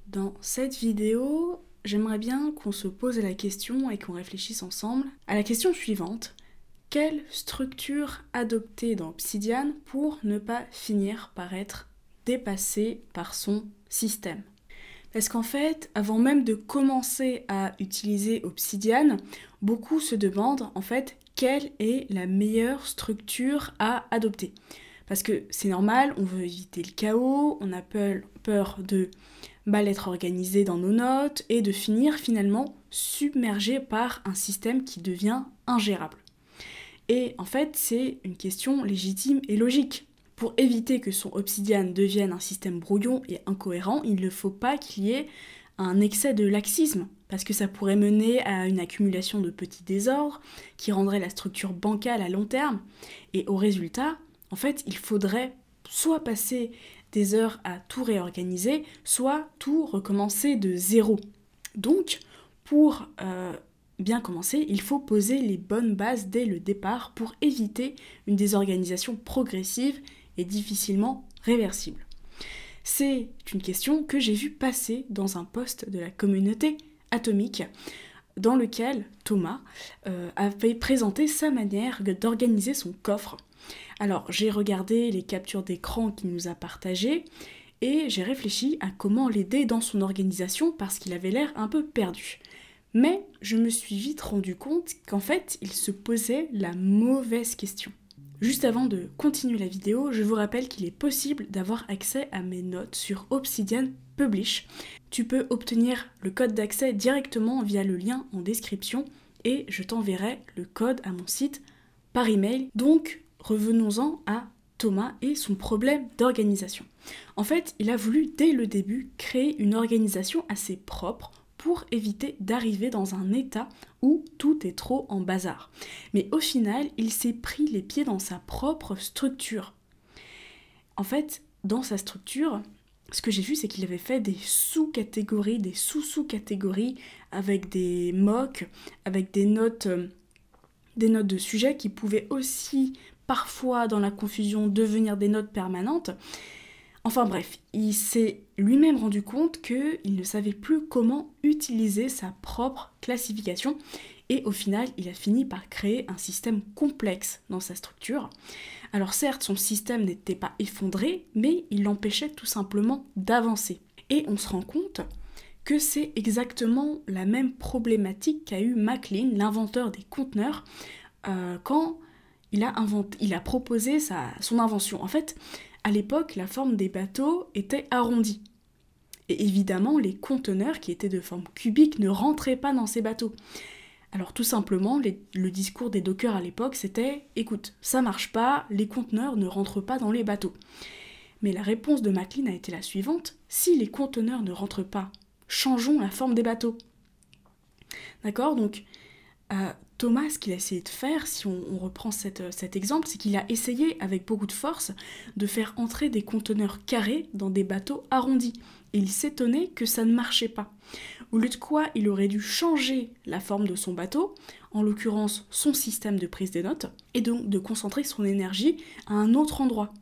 Dans cette vidéo, j'aimerais bien qu'on se pose la question et qu'on réfléchisse ensemble à la question suivante. Quelle structure adopter dans Obsidian pour ne pas finir par être dépassé par son système? Parce qu'en fait, avant même de commencer à utiliser Obsidian, beaucoup se demandent en fait quelle est la meilleure structure à adopter. Parce que c'est normal, on veut éviter le chaos, on a peur de mal être organisé dans nos notes et de finir finalement submergé par un système qui devient ingérable. Et en fait, c'est une question légitime et logique. Pour éviter que son Obsidian devienne un système brouillon et incohérent, il ne faut pas qu'il y ait un excès de laxisme, parce que ça pourrait mener à une accumulation de petits désordres qui rendrait la structure bancale à long terme. Et au résultat, en fait, il faudrait soit passer des heures à tout réorganiser, soit tout recommencer de zéro. Donc, pour bien commencer, il faut poser les bonnes bases dès le départ pour éviter une désorganisation progressive et difficilement réversible. C'est une question que j'ai vue passer dans un post de la communauté atomique dans lequel Thomas avait présenté sa manière d'organiser son coffre. Alors, j'ai regardé les captures d'écran qu'il nous a partagées et j'ai réfléchi à comment l'aider dans son organisation parce qu'il avait l'air un peu perdu. Mais je me suis vite rendu compte qu'en fait, il se posait la mauvaise question. Juste avant de continuer la vidéo, je vous rappelle qu'il est possible d'avoir accès à mes notes sur Obsidian Publish. Tu peux obtenir le code d'accès directement via le lien en description et je t'enverrai le code à mon site par email. Donc, revenons-en à Thomas et son problème d'organisation. En fait, il a voulu dès le début créer une organisation assez propre pour éviter d'arriver dans un état où tout est trop en bazar. Mais au final, il s'est pris les pieds dans sa propre structure. En fait, dans sa structure, ce que j'ai vu, c'est qu'il avait fait des sous-catégories, des sous-sous-catégories, avec des mocks, avec des notes de sujets qui pouvaient aussi, parfois, dans la confusion, devenir des notes permanentes. Enfin bref, il s'est lui-même rendu compte qu'il ne savait plus comment utiliser sa propre classification et au final, il a fini par créer un système complexe dans sa structure. Alors certes, son système n'était pas effondré, mais il l'empêchait tout simplement d'avancer. Et on se rend compte que c'est exactement la même problématique qu'a eu Maclean, l'inventeur des conteneurs, quand il a proposé son invention. En fait, à l'époque, la forme des bateaux était arrondie. Et évidemment, les conteneurs qui étaient de forme cubique ne rentraient pas dans ces bateaux. Alors tout simplement, le discours des dockers à l'époque, c'était « Écoute, ça marche pas, les conteneurs ne rentrent pas dans les bateaux ». Mais la réponse de Maclean a été la suivante « Si les conteneurs ne rentrent pas, changeons la forme des bateaux ». D'accord ? Donc, Thomas, ce qu'il a essayé de faire, si on reprend cet exemple, c'est qu'il a essayé avec beaucoup de force de faire entrer des conteneurs carrés dans des bateaux arrondis. Et il s'étonnait que ça ne marchait pas. Au lieu de quoi, il aurait dû changer la forme de son bateau, en l'occurrence son système de prise des notes, et donc de concentrer son énergie à un autre endroit.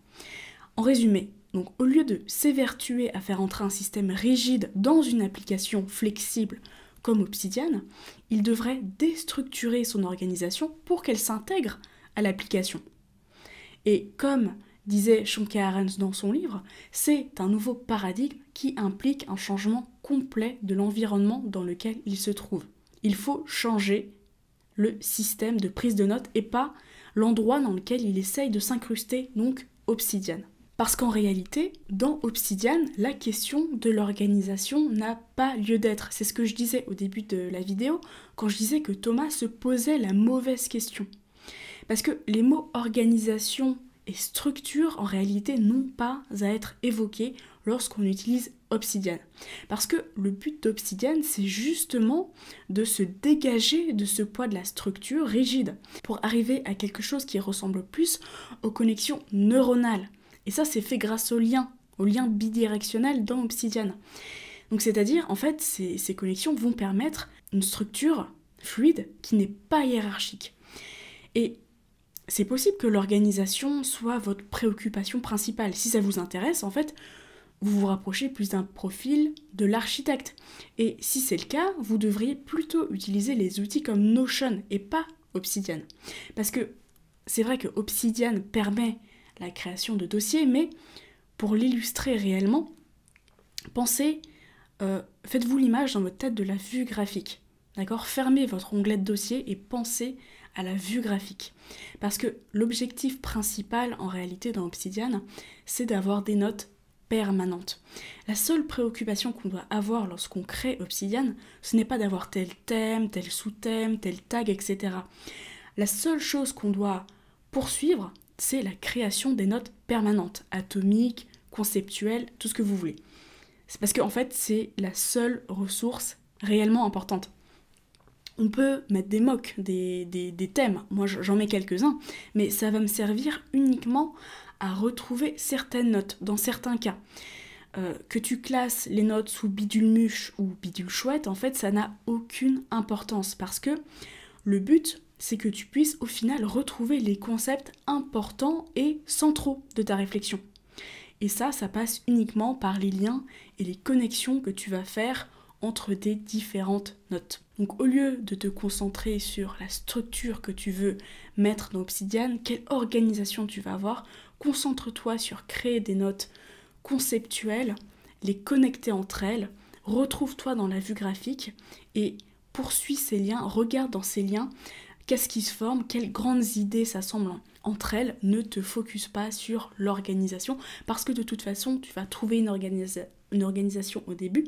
En résumé, donc au lieu de s'évertuer à faire entrer un système rigide dans une application flexible comme Obsidian, il devrait déstructurer son organisation pour qu'elle s'intègre à l'application. Et comme disait Shonka Arens dans son livre, c'est un nouveau paradigme qui implique un changement complet de l'environnement dans lequel il se trouve. Il faut changer le système de prise de notes et pas l'endroit dans lequel il essaye de s'incruster, donc Obsidian. Parce qu'en réalité, dans Obsidian, la question de l'organisation n'a pas lieu d'être. C'est ce que je disais au début de la vidéo, quand je disais que Thomas se posait la mauvaise question. Parce que les mots organisation et structure, en réalité, n'ont pas à être évoqués lorsqu'on utilise Obsidian. Parce que le but d'Obsidian, c'est justement de se dégager de ce poids de la structure rigide, pour arriver à quelque chose qui ressemble plus aux connexions neuronales. Et ça, c'est fait grâce au lien bidirectionnel dans Obsidian. Donc c'est-à-dire, en fait, ces connexions vont permettre une structure fluide qui n'est pas hiérarchique. Et c'est possible que l'organisation soit votre préoccupation principale. Si ça vous intéresse, en fait, vous vous rapprochez plus d'un profil de l'architecte. Et si c'est le cas, vous devriez plutôt utiliser les outils comme Notion et pas Obsidian. Parce que c'est vrai que Obsidian permet la création de dossiers, mais pour l'illustrer réellement, faites-vous l'image dans votre tête de la vue graphique. D'accord ? Fermez votre onglet de dossier et pensez à la vue graphique. Parce que l'objectif principal en réalité dans Obsidian, c'est d'avoir des notes permanentes. La seule préoccupation qu'on doit avoir lorsqu'on crée Obsidian, ce n'est pas d'avoir tel thème, tel sous-thème, tel tag, etc. La seule chose qu'on doit poursuivre, c'est la création des notes permanentes, atomiques, conceptuelles, tout ce que vous voulez. C'est parce qu'en fait, c'est la seule ressource réellement importante. On peut mettre des mocks, des thèmes, moi j'en mets quelques-uns, mais ça va me servir uniquement à retrouver certaines notes, dans certains cas. Que tu classes les notes sous bidule muche ou bidule chouette, en fait ça n'a aucune importance, parce que le but, c'est que tu puisses au final retrouver les concepts importants et centraux de ta réflexion. Et ça passe uniquement par les liens et les connexions que tu vas faire entre tes différentes notes. Donc au lieu de te concentrer sur la structure que tu veux mettre dans Obsidian, quelle organisation tu vas avoir, concentre-toi sur créer des notes conceptuelles, les connecter entre elles, retrouve-toi dans la vue graphique et poursuis ces liens, regarde dans ces liens, qu'est-ce qui se forme, quelles grandes idées s'assemblent entre elles. Ne te focus pas sur l'organisation, parce que de toute façon, tu vas trouver une organisation au début,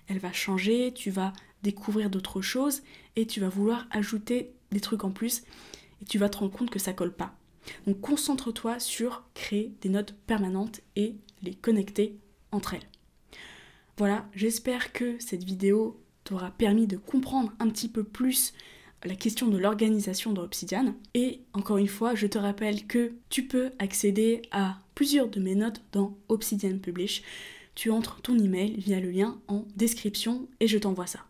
elle va changer, tu vas découvrir d'autres choses, et tu vas vouloir ajouter des trucs en plus, et tu vas te rendre compte que ça colle pas. Donc concentre-toi sur créer des notes permanentes et les connecter entre elles. Voilà, j'espère que cette vidéo t'aura permis de comprendre un petit peu plus la question de l'organisation dans Obsidian. Et encore une fois, je te rappelle que tu peux accéder à plusieurs de mes notes dans Obsidian Publish. Tu entres ton email via le lien en description et je t'envoie ça.